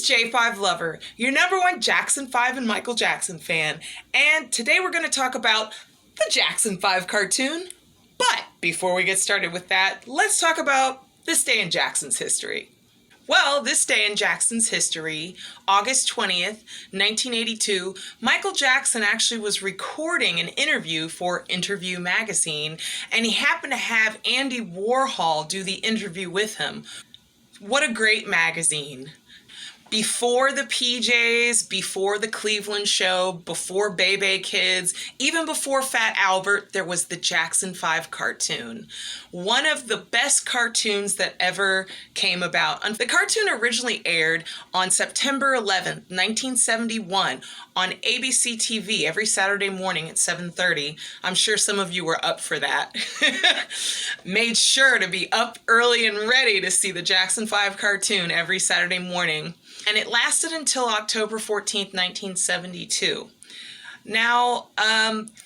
J5Lover, your #1 Jackson 5 and Michael Jackson fan, and today we're going to talk about the Jackson 5 cartoon. But before we get started with that, let's talk about this day in Jackson's history. Well, this day in Jackson's history, August 20th, 1982, Michael Jackson actually was recording an interview for Interview magazine, and he happened to have Andy Warhol do the interview with him. What a great magazine. Before the PJs, before the Cleveland Show, before Bebe Kids, even before Fat Albert, there was the Jackson 5 cartoon. One of the best cartoons that ever came about. The cartoon originally aired on September 11th, 1971 on ABC TV every Saturday morning at 7:30. I'm sure some of you were up for that. Made sure to be up early and ready to see the Jackson 5 cartoon every Saturday morning. And it lasted until October 14th, 1972. Now,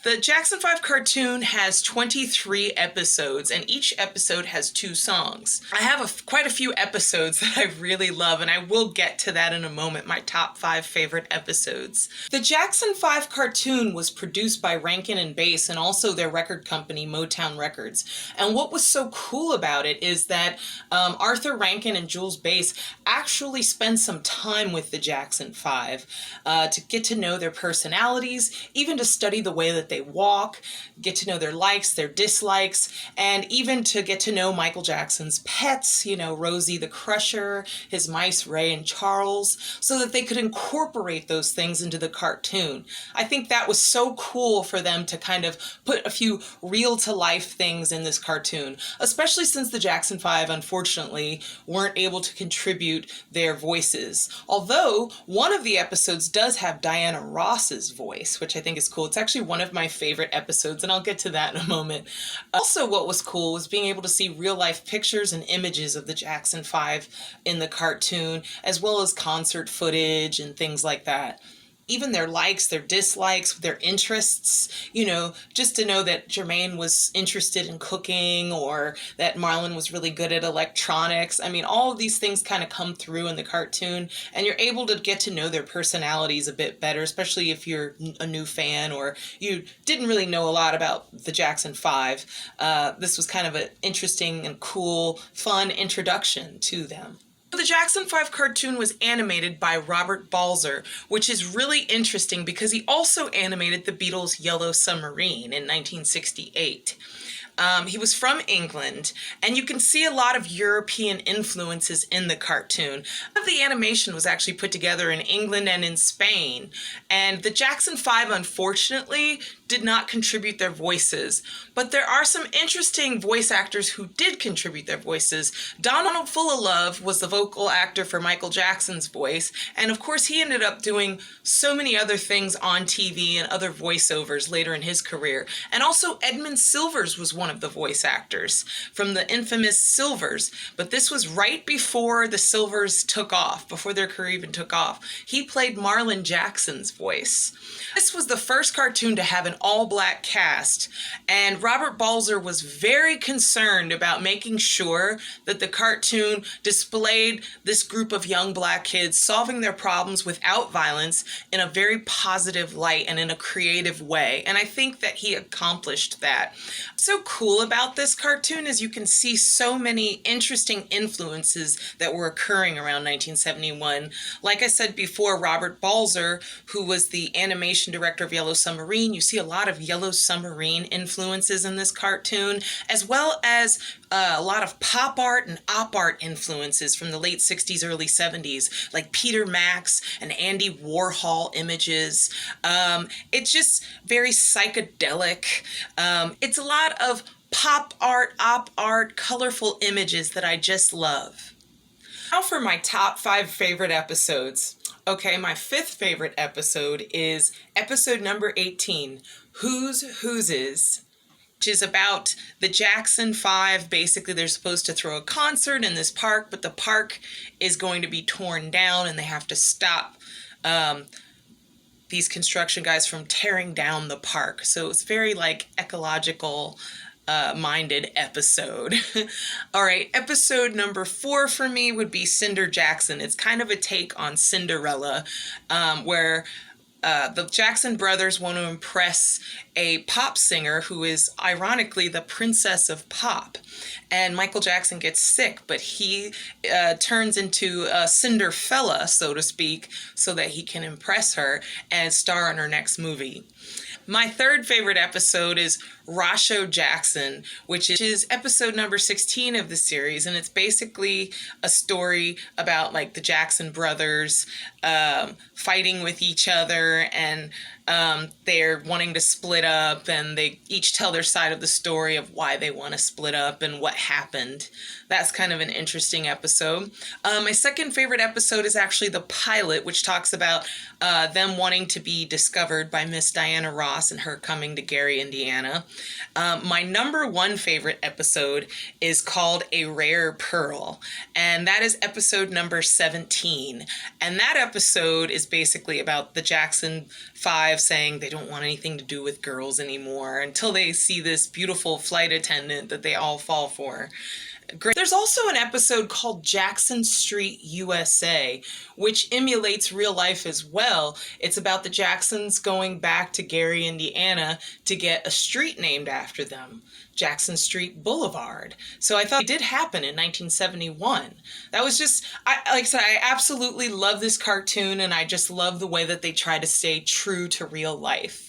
the Jackson 5 cartoon has 23 episodes, and each episode has 2 songs. I have quite a few episodes that I really love, and I will get to that in a moment, my top 5 favorite episodes. The Jackson 5 cartoon was produced by Rankin and Bass and also their record company, Motown Records. And what was so cool about it is that Arthur Rankin and Jules Bass actually spent some time with the Jackson 5 to get to know their personalities, even to study the way that they walk, get to know their likes, their dislikes, and even to get to know Michael Jackson's pets, you know, Rosie the Crusher, his mice Ray and Charles, so that they could incorporate those things into the cartoon. I think that was so cool for them to kind of put a few real-to-life things in this cartoon, especially since the Jackson 5, unfortunately, weren't able to contribute their voices. Although, one of the episodes does have Diana Ross's voice, which I think is cool. It's actually one of my favorite episodes, and I'll get to that in a moment. Also, what was cool was being able to see real-life pictures and images of the Jackson 5 in the cartoon, as well as concert footage and things like that. Even their likes, their dislikes, their interests, you know, just to know that Jermaine was interested in cooking or that Marlon was really good at electronics. I mean, all of these things kind of come through in the cartoon, and you're able to get to know their personalities a bit better, especially if you're a new fan or you didn't really know a lot about the Jackson 5. This was kind of an interesting and cool, fun introduction to them. The Jackson 5 cartoon was animated by Robert Balzer, which is really interesting because he also animated the Beatles' Yellow Submarine in 1968. He was from England, and you can see a lot of European influences in the cartoon. The animation was actually put together in England and in Spain, and the Jackson 5, unfortunately, did not contribute their voices, but there are some interesting voice actors who did contribute their voices. Donald Fullilove was the vocal actor for Michael Jackson's voice, and of course he ended up doing so many other things on TV and other voiceovers later in his career. And also Edmund Silvers was one of the voice actors from the infamous Silvers, but this was right before the Silvers took off, before their career even took off. He played Marlon Jackson's voice. This was the first cartoon to have an all-black cast, and Robert Balzer was very concerned about making sure that the cartoon displayed this group of young black kids solving their problems without violence in a very positive light and in a creative way, and I think that he accomplished that. What's so cool about this cartoon is you can see so many interesting influences that were occurring around 1971. Like I said before, Robert Balzer, who was the animation director of Yellow Submarine, you see a lot of Yellow Submarine influences in this cartoon, as well as a lot of pop art and op art influences from the late 60s, early 70s, like Peter Max and Andy Warhol images. It's just very psychedelic. It's a lot of pop art, op art, colorful images that I just love. Now for my top 5 favorite episodes. Okay, my 5th favorite episode is episode number 18, Who's Whoses, which is about the Jackson 5. Basically, they're supposed to throw a concert in this park, but the park is going to be torn down, and they have to stop these construction guys from tearing down the park. So it's very like ecological minded episode. All right, episode number 4 for me would be Cinder Jackson. It's kind of a take on Cinderella, where the Jackson brothers want to impress a pop singer who is ironically the princess of pop. And Michael Jackson gets sick, but he turns into a Cinderfella, so to speak, so that he can impress her and star in her next movie. My third favorite episode is Roscoe Jackson, which is episode number 16 of the series, and it's basically a story about like the Jackson brothers fighting with each other, and they're wanting to split up, and they each tell their side of the story of why they want to split up and what happened. That's kind of an interesting episode. My second favorite episode is actually the pilot, which talks about them wanting to be discovered by Miss Diana Ross and her coming to Gary, Indiana. My number 1 favorite episode is called A Rare Pearl, and that is episode number 17. And that episode is basically about the Jackson 5 saying they don't want anything to do with girls anymore until they see this beautiful flight attendant that they all fall for. Great. There's also an episode called Jackson Street, USA, which emulates real life as well. It's about the Jacksons going back to Gary, Indiana to get a street named after them, Jackson Street Boulevard. So I thought it did happen in 1971. That was just, like I said, I absolutely love this cartoon, and I just love the way that they try to stay true to real life.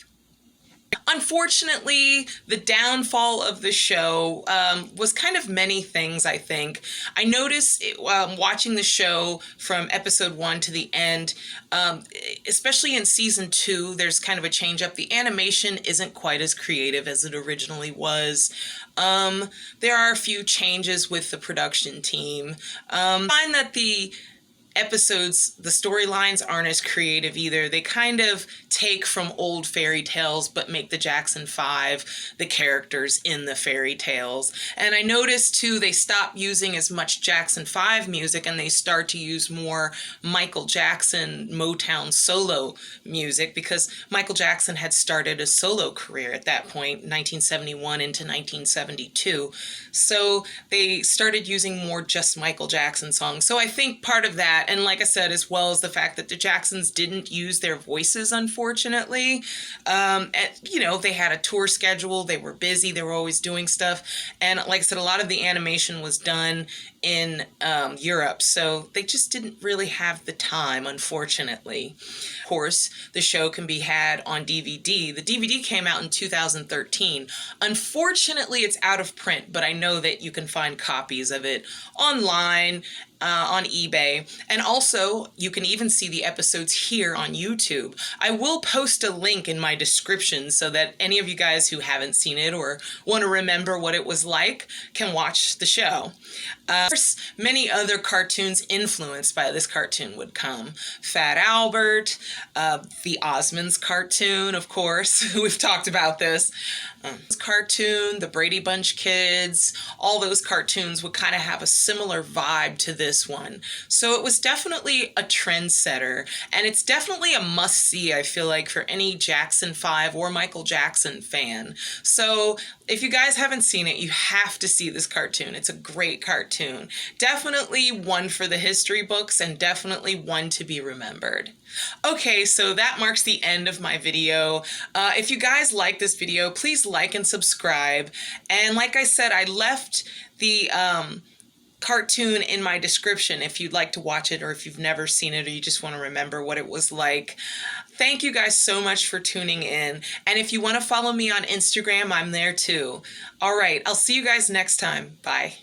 Unfortunately, the downfall of the show was kind of many things, I think. I noticed watching the show from episode 1 to the end, especially in season 2, there's kind of a change up. The animation isn't quite as creative as it originally was. There are a few changes with the production team. I find that the episodes, the storylines aren't as creative either. They kind of take from old fairy tales but make the Jackson 5 the characters in the fairy tales. And I noticed too they stop using as much Jackson 5 music and they start to use more Michael Jackson Motown solo music, because Michael Jackson had started a solo career at that point, 1971 into 1972. So they started using more just Michael Jackson songs. So I think part of that, and like I said, as well as the fact that the Jacksons didn't use their voices, unfortunately. They had a tour schedule, they were busy, they were always doing stuff. And like I said, a lot of the animation was done in Europe, so they just didn't really have the time, unfortunately. Of course, the show can be had on DVD. The DVD came out in 2013. Unfortunately, it's out of print, but I know that you can find copies of it online, on eBay, and also you can even see the episodes here on YouTube. I will post a link in my description so that any of you guys who haven't seen it or want to remember what it was like can watch the show. Of course, many other cartoons influenced by this cartoon would come. Fat Albert, the Osmonds cartoon, of course. We've talked about this. Cartoon, the Brady Bunch Kids, all those cartoons would kind of have a similar vibe to this one. So it was definitely a trendsetter, and it's definitely a must-see, I feel like, for any Jackson 5 or Michael Jackson fan. So if you guys haven't seen it, you have to see this cartoon. It's a great cartoon. Definitely one for the history books, and definitely one to be remembered. Okay, so that marks the end of my video. If you guys like this video, please like and subscribe. And like I said, I left the cartoon in my description if you'd like to watch it, or if you've never seen it, or you just want to remember what it was like. Thank you guys so much for tuning in. And if you want to follow me on Instagram, I'm there too. All right, I'll see you guys next time. Bye.